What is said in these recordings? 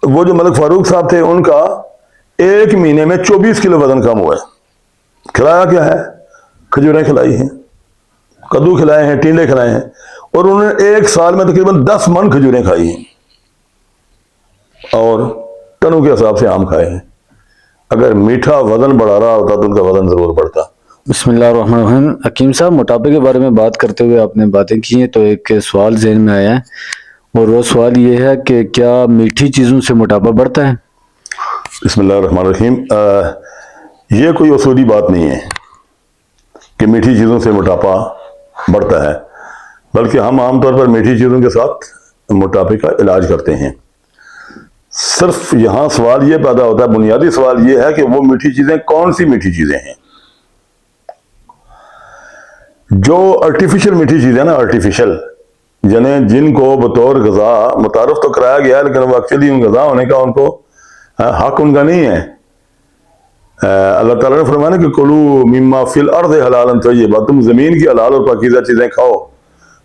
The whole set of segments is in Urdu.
وہ جو ملک فاروق صاحب تھے ان کا 1 مہینے میں 24 کلو وزن کم ہوا ہے. کھلایا کیا ہے؟ کھجوریں کھلائی ہیں، کدو کھلائے ہیں، ٹینڈے کھلائے ہیں، اور انہوں نے 1 سال میں تقریباً 10 من کھجوریں کھائی ہیں اور ٹنوں کے حساب سے آم کھائے ہیں. اگر میٹھا وزن بڑھا رہا ہوتا تو ان کا وزن ضرور بڑھتا. بسم اللہ الرحمن الرحیم. حکیم صاحب، موٹاپے کے بارے میں بات کرتے ہوئے آپ نے باتیں کی ہیں تو ایک سوال ذہن میں آیا ہے، اور وہ سوال یہ ہے کہ کیا میٹھی چیزوں سے موٹاپا بڑھتا ہے؟ بسم اللہ الرحمن الرحیم. یہ کوئی اصولی بات نہیں ہے کہ میٹھی چیزوں سے موٹاپا بڑھتا ہے، بلکہ ہم عام طور پر میٹھی چیزوں کے ساتھ موٹاپے کا علاج کرتے ہیں. صرف یہاں سوال یہ پیدا ہوتا ہے، بنیادی سوال یہ ہے کہ وہ میٹھی چیزیں کون سی میٹھی چیزیں ہیں. جو آرٹیفیشل میٹھی چیزیں نا، آرٹیفیشل، یعنی جن کو بطور غذا متعارف تو کرایا گیا ہے لیکن وہ ایکچولی ان غذا ہونے کا ان کو حق ان کا نہیں ہے. اللہ تعالیٰ نے فرمایا نا کہ کلو مما فی الارض حلالا طیبا، تم زمین کی حلال اور پاکیزہ چیزیں کھاؤ.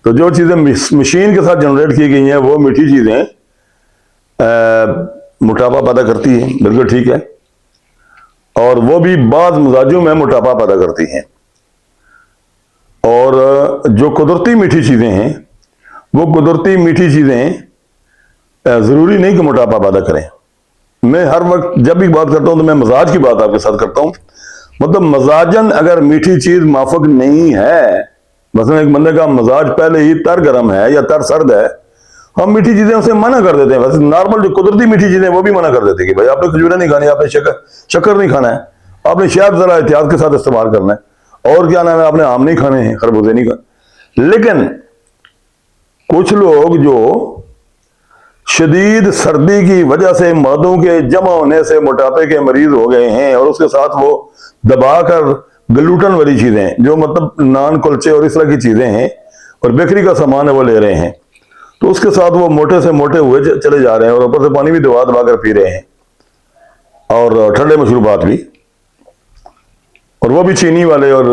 تو جو چیزیں مشین کے ساتھ جنریٹ کی گئی ہیں وہ میٹھی چیزیں موٹاپا پیدا کرتی ہیں، بالکل ٹھیک ہے، اور وہ بھی بعض مزاجوں میں موٹاپا پیدا کرتی ہیں. اور جو قدرتی میٹھی چیزیں ہیں، وہ قدرتی میٹھی چیزیں ضروری نہیں کہ موٹاپا پیدا کریں. میں ہر وقت جب بھی بات کرتا ہوں تو میں مزاج کی بات آپ کے ساتھ کرتا ہوں. مطلب مزاجن اگر میٹھی چیز موافق نہیں ہے، مثلا ایک بندے کا مزاج پہلے ہی تر گرم ہے یا تر سرد ہے، ہم میٹھی چیزیں اسے منع کر دیتے ہیں. ویسے نارمل جو قدرتی میٹھی چیزیں وہ بھی منع کر دیتے ہیں کہ بھائی آپ نے کھجوریں نہیں کھانی، آپ نے شکر نہیں کھانا ہے، آپ نے شاید ذرا احتیاط کے ساتھ استعمال کرنا ہے، اور کیا نام ہے، آپ نے آم نہیں کھانے ہیں، خربوزے نہیں کھانے. لیکن کچھ لوگ جو شدید سردی کی وجہ سے معدوں کے جمع ہونے سے موٹاپے کے مریض ہو گئے ہیں، اور اس کے ساتھ وہ دبا کر گلوٹن والی چیزیں جو مطلب نان کلچے اور اس طرح کی چیزیں ہیں اور بیکری کا سامان ہے وہ لے رہے ہیں، تو اس کے ساتھ وہ موٹے سے موٹے ہوئے چلے جا رہے ہیں، اور اوپر سے پانی بھی دبا دبا کر پی رہے ہیں، اور ٹھنڈے مشروبات بھی، اور وہ بھی چینی والے اور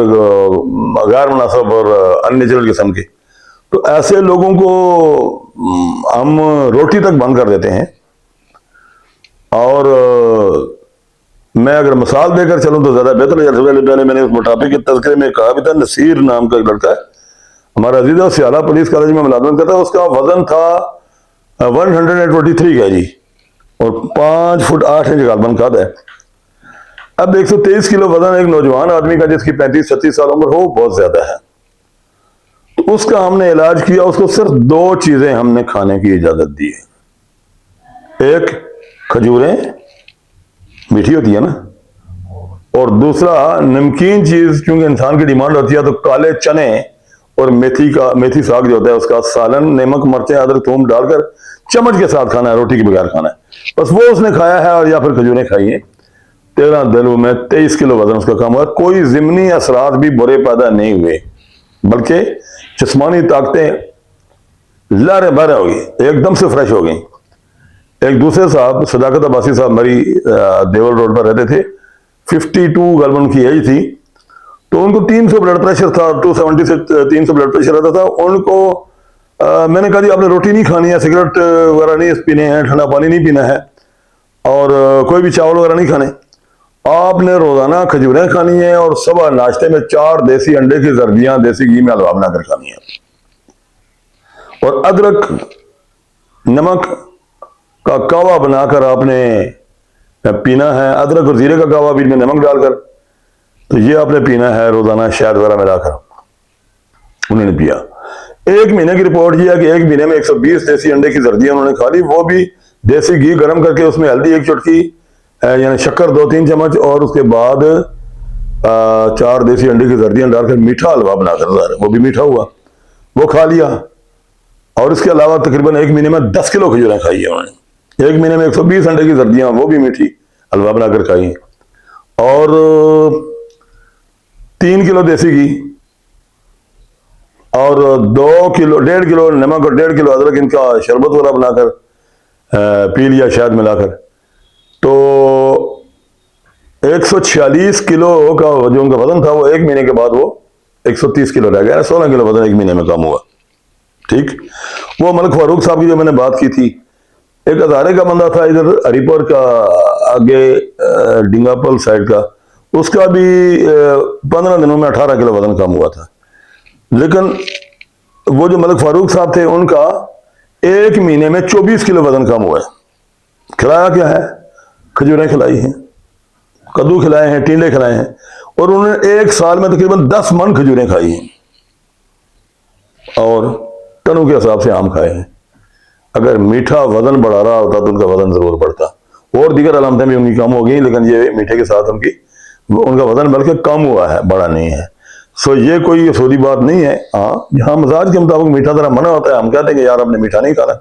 غیر مناسب اور ان نیچرل قسم کے. تو ایسے لوگوں کو ہم روٹی تک بند کر دیتے ہیں. اور میں اگر مثال دے کر چلوں تو زیادہ بہتر ہے. پہلے میں نے اس موٹاپے کے تذکرے میں کہا بھی تھا، نصیر نام کا ایک لڑکا ہے ہمارا عزیز، سیالہ پولیس کالج میں ملازمت کرتا ہے. اس کا وزن تھا 123 kg اور 5 فٹ 8 انچ غالباً قد ہے. اب 123 کلو وزن ایک نوجوان آدمی کا جس کی 35-36 سال عمر ہو بہت زیادہ ہے. تو اس کا ہم نے علاج کیا، اس کو صرف 2 چیزیں ہم نے کھانے کی اجازت دی ہے. ایک کھجوریں میٹھی ہوتی ہے نا، اور دوسرا نمکین چیز، کیونکہ انسان کی ڈیمانڈ ہوتی ہے، تو کالے چنے اور میتھی ساگ جو ہوتا ہے اس کا سالن نمک مرچیں ادرک تھوم ڈال کر چمچ کے ساتھ کھانا ہے، روٹی کے بغیر کھانا ہے. بس وہ اس نے کھایا ہے، اور یا پھر کھجوریں کھائی ہیں. 13 دنوں میں 23 کلو وزن اس کا کم ہوا. کوئی ضمنی اثرات بھی برے پیدا نہیں ہوئے، بلکہ جسمانی طاقتیں لہریں بہریں ہو گئی، ایک دم سے فریش ہو گئیں. ایک دوسرے صاحب صداقت عباسی صاحب مری دیول روڈ پر رہتے تھے، 52 غالباً ان کی ایج تھی. تو ان کو 300 بلڈ پریشر تھا، 270 سے 300 بلڈ پریشر رہتا تھا. ان کو میں نے کہا جی آپ نے روٹی نہیں کھانی ہے، سگریٹ وغیرہ نہیں پینے ہیں، ٹھنڈا پانی نہیں پینا ہے، اور کوئی بھی چاول وغیرہ نہیں کھانے، آپ نے روزانہ کھجوریں کھانی ہیں، اور صبح ناشتے میں 4 دیسی انڈے کی زربیاں دیسی گھی میں حلوا بنا کر کھانی ہیں، اور ادرک نمک کا کہوا بنا کر آپ نے پینا ہے. ادرک اور زیرے کا کہوا بھی میں نمک ڈال کر، تو یہ آپ نے پینا ہے روزانہ شہد وغیرہ ملا کر. انہوں نے پیا. 1 مہینے کی رپورٹ یہ ہے کہ 1 مہینے میں 120 دیسی انڈے کی زردیاں انہوں نے کھا لی، وہ بھی دیسی گھی گرم کر کے اس میں ہلدی 1 چٹکی، یعنی شکر 2-3 چمچ، اور اس کے بعد 4 دیسی انڈے کی زردیاں ڈال کر میٹھا حلوا بنا کر، وہ بھی میٹھا ہوا، وہ کھا لیا. اور اس کے علاوہ تقریباً 1 مہینے میں 10 کلو کھجوریں کھائی ہیں انہوں نے. 1 مہینے میں 120 انڈے کی زردیاں، وہ بھی میٹھی حلوا بنا کر کھائی، اور 3 کلو دیسی گھی، اور 1.5 کلو نمک اور 1.5 کلو ادرک، ان کا شربت وغیرہ بنا کر پی لیا شہد ملا کر. تو 146 کلو کا جو ان کا وزن تھا، وہ 1 مہینے کے بعد وہ 130 کلو رہ گیا. 16 کلو وزن 1 مہینے میں کم ہوا. ٹھیک. وہ ملک فاروق صاحب کی جو میں نے بات کی تھی ایک ہزارے کا بندہ تھا ادھر ہری پور کا آگے ڈنگاپل سائڈ کا، اس کا بھی 15 دنوں میں 18 کلو وزن کم ہوا تھا. لیکن وہ جو ملک فاروق صاحب تھے ان کا 1 مہینے میں 24 کلو وزن کم ہوا ہے. کھلایا کیا ہے؟ کھجوریں کھلائی ہیں، کدو کھلائے ہیں، ٹینڈے کھلائے ہیں، اور انہوں نے 1 سال میں تقریباً 10 من کھجوریں کھائی ہیں اور ٹنوں کے حساب سے آم کھائے ہیں. اگر میٹھا وزن بڑھا رہا ہوتا تو ان کا وزن ضرور بڑھتا، اور دیگر علامتیں بھی ان کی کم ہو گئی، لیکن یہ میٹھے کے ساتھ ان کا وزن بلکہ کم ہوا ہے، بڑا نہیں ہے. سو یہ کوئی اصولی بات نہیں ہے. ہاں یہاں مزاج کے مطابق میٹھا ذرا منع ہوتا ہے، ہم کہتے ہیں کہ یار آپ نے میٹھا نہیں کھانا،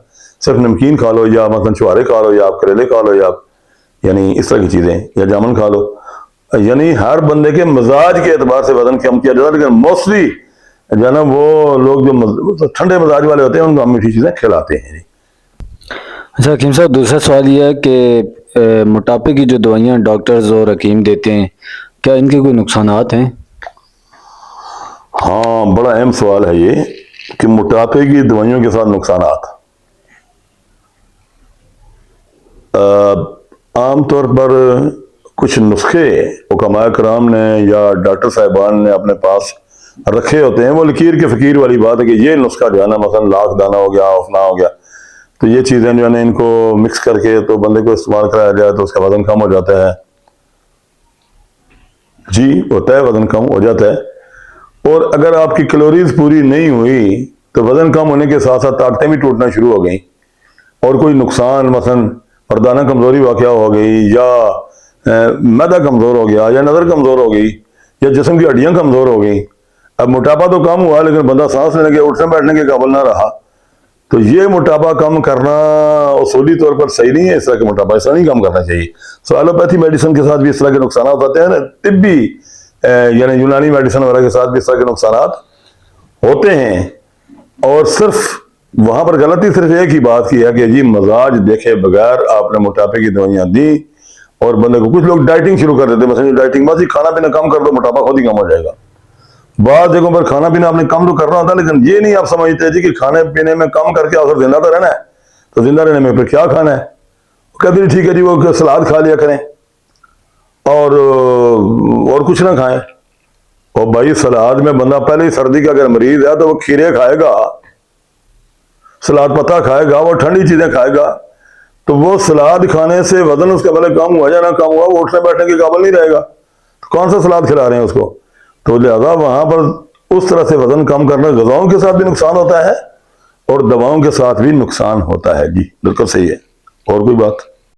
صرف نمکین کھا لو، یا مثلا چھوارے کھا لو، یا آپ کریلے کھا لو، یا آپ یعنی اس طرح کی چیزیں، یا جامن کھا لو. یعنی ہر بندے کے مزاج کے اعتبار سے وزن کم کیا جاتا ہے، لیکن موسٹلی جو ہے نا وہ لوگ جو ٹھنڈے مزاج والے ہوتے ہیں ان کو ہم میٹھی چیزیں کھلاتے ہیں. اچھا حکیم صاحب، دوسرا سوال یہ ہے کہ موٹاپے کی جو دوائیاں ڈاکٹرز اور حکیم دیتے ہیں، کیا ان کے کوئی نقصانات ہیں؟ ہاں بڑا اہم سوال ہے یہ کہ موٹاپے کی دوائیوں کے ساتھ نقصانات. عام طور پر کچھ نسخے حکماء کرام نے یا ڈاکٹر صاحبان نے اپنے پاس رکھے ہوتے ہیں. وہ لکیر کے فقیر والی بات ہے کہ یہ نسخہ جو ہے نا مثلا لاکھ دانہ ہو گیا، افنا ہو گیا، تو یہ چیزیں جو ہے نا ان کو مکس کر کے تو بندے کو استعمال کرایا جائے تو اس کا وزن کم ہو جاتا ہے. جی ہوتا ہے، وزن کم ہو جاتا ہے. اور اگر آپ کی کیلوریز پوری نہیں ہوئی تو وزن کم ہونے کے ساتھ ساتھ طاقتیں بھی ٹوٹنا شروع ہو گئیں، اور کوئی نقصان مثلا مردانہ کمزوری واقع ہو گئی، یا معدہ کمزور ہو گیا، یا نظر کمزور ہو گئی، یا جسم کی ہڈیاں کمزور ہو گئیں. اب موٹاپا تو کم ہوا لیکن بندہ سانس لینے کے، اٹھنے بیٹھنے کے قابل نہ رہا. تو یہ موٹاپا کم کرنا اصولی طور پر صحیح نہیں ہے. اس طرح کے موٹاپا ایسا نہیں کم کرنا چاہیے. سو ایلوپیتھی میڈیسن کے ساتھ بھی اس طرح کے نقصانات ہوتے ہیں، طبی یعنی یونانی میڈیسن وغیرہ کے ساتھ بھی اس طرح کے نقصانات ہوتے ہیں. اور صرف وہاں پر غلطی صرف ایک ہی بات کی ہے کہ جی مزاج دیکھے بغیر آپ نے موٹاپے کی دوائیاں دی، اور بندے کو کچھ لوگ ڈائٹنگ شروع کر دیتے ہیں. مثلا ڈائٹنگ بس ہی کھانا پینا کم کر دو، موٹاپا خود ہی کم ہو جائے گا. بعض جگہوں پر کھانا پینا آپ نے کم تو کرنا ہوتا ہے، لیکن یہ نہیں آپ سمجھتے جی کہ کھانے پینے میں کم کر کے آخر زندہ تو رہنا ہے، تو زندہ رہنے میں پھر کیا کھانا ہے؟ کہتے ہیں ٹھیک ہے جی وہ سلاد کھا لیا کریں اور کچھ نہ کھائیں. اور بھائی سلاد میں بندہ پہلے ہی سردی کا اگر مریض ہے تو وہ کھیرے کھائے گا، سلاد پتہ کھائے گا، وہ ٹھنڈی چیزیں کھائے گا، تو وہ سلاد کھانے سے وزن اس کا پہلے کم ہوا یا نہ کم ہوا وہ اٹھنے بیٹھنے کے قابل نہیں رہے گا. کون سا سلاد کھلا رہے ہیں اس کو؟ تو لہذا وہاں پر اس طرح سے وزن کم کرنا غذاؤں کے ساتھ بھی نقصان ہوتا ہے اور دواؤں کے ساتھ بھی نقصان ہوتا ہے. جی بالکل صحیح ہے. اور کوئی بات؟